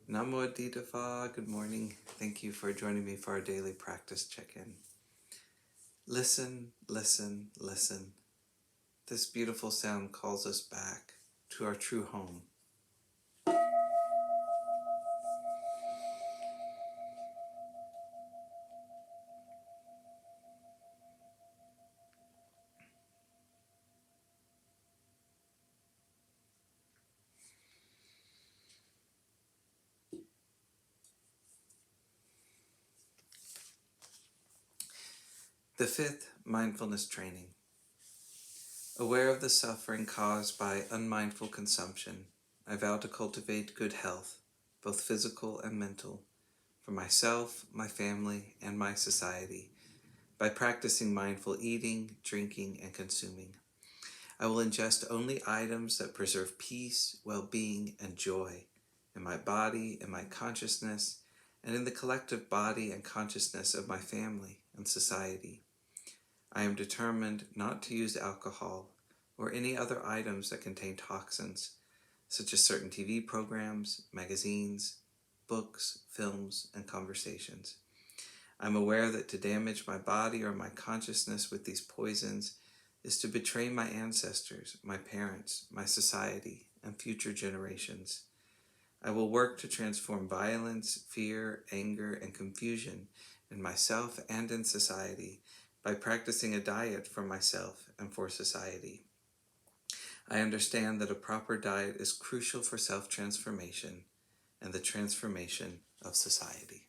Namo Aditafa, good morning. Thank you for joining me for our daily practice check-in. Listen, listen, listen. This beautiful sound calls us back to our true home. The fifth mindfulness training. Aware of the suffering caused by unmindful consumption, I vow to cultivate good health, both physical and mental, for myself, my family, and my society, by practicing mindful eating, drinking, and consuming. I will ingest only items that preserve peace, well-being, and joy in my body, in my consciousness, and in the collective body and consciousness of my family and society. I am determined not to use alcohol or any other items that contain toxins, such as certain TV programs, magazines, books, films, and conversations. I'm aware that to damage my body or my consciousness with these poisons is to betray my ancestors, my parents, my society, and future generations. I will work to transform violence, fear, anger, and confusion in myself and in society by practicing a diet for myself and for society. I understand that a proper diet is crucial for self-transformation and the transformation of society.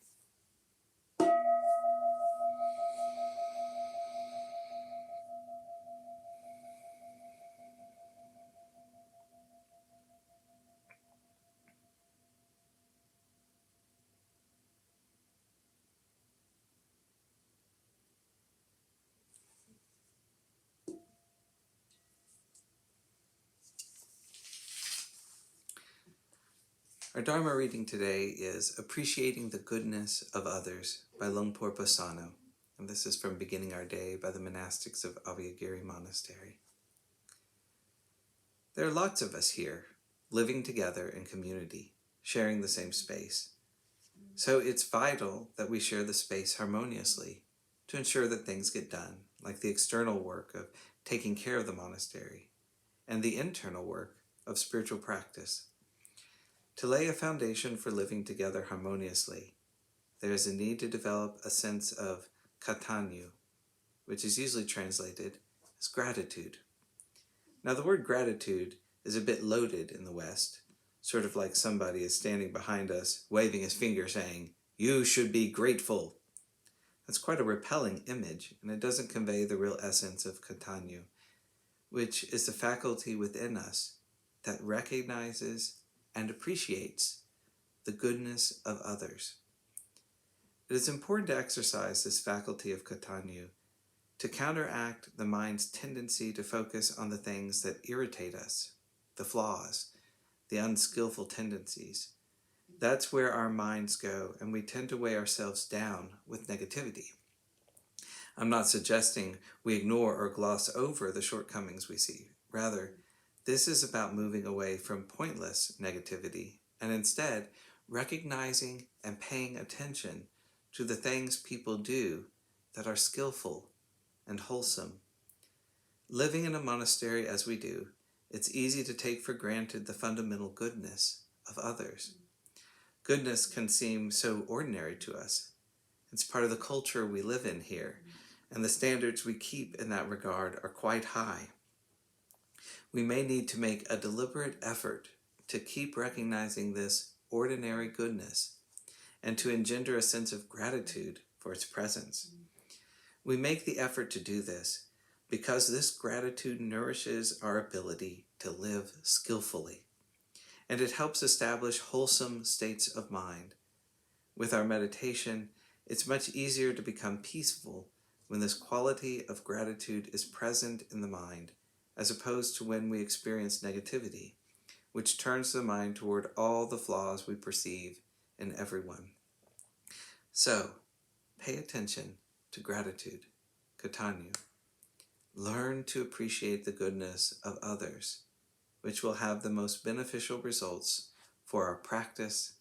Our Dharma reading today is Appreciating the Goodness of Others by Luangpo Pasano, and this is from Beginning Our Day by the monastics of Abhayagiri Monastery. There are lots of us here, living together in community, sharing the same space. So it's vital that we share the space harmoniously to ensure that things get done, like the external work of taking care of the monastery and the internal work of spiritual practice. To lay a foundation for living together harmoniously, there is a need to develop a sense of katanyu, which is usually translated as gratitude. Now, the word gratitude is a bit loaded in the West, sort of like somebody is standing behind us, waving his finger saying, "You should be grateful." That's quite a repelling image, and it doesn't convey the real essence of katanyu, which is the faculty within us that recognizes and appreciates the goodness of others. It is important to exercise this faculty of katanyu to counteract the mind's tendency to focus on the things that irritate us, the flaws, the unskillful tendencies. That's where our minds go, and we tend to weigh ourselves down with negativity. I'm not suggesting we ignore or gloss over the shortcomings we see. Rather, this is about moving away from pointless negativity and instead recognizing and paying attention to the things people do that are skillful and wholesome. Living in a monastery as we do, it's easy to take for granted the fundamental goodness of others. Goodness can seem so ordinary to us. It's part of the culture we live in here, and the standards we keep in that regard are quite high. We may need to make a deliberate effort to keep recognizing this ordinary goodness and to engender a sense of gratitude for its presence. We make the effort to do this because this gratitude nourishes our ability to live skillfully, and it helps establish wholesome states of mind. With our meditation, it's much easier to become peaceful when this quality of gratitude is present in the mind, as opposed to when we experience negativity, which turns the mind toward all the flaws we perceive in everyone. So, pay attention to gratitude, katanyu. Learn to appreciate the goodness of others, which will have the most beneficial results for our practice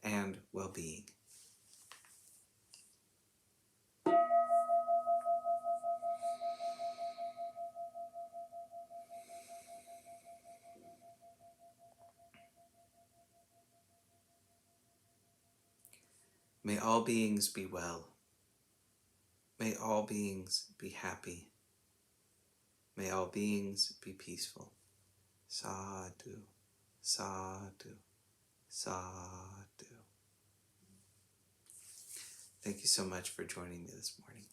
and well-being. May all beings be well. May all beings be happy. May all beings be peaceful. Sadhu, sadhu, sadhu. Thank you so much for joining me this morning.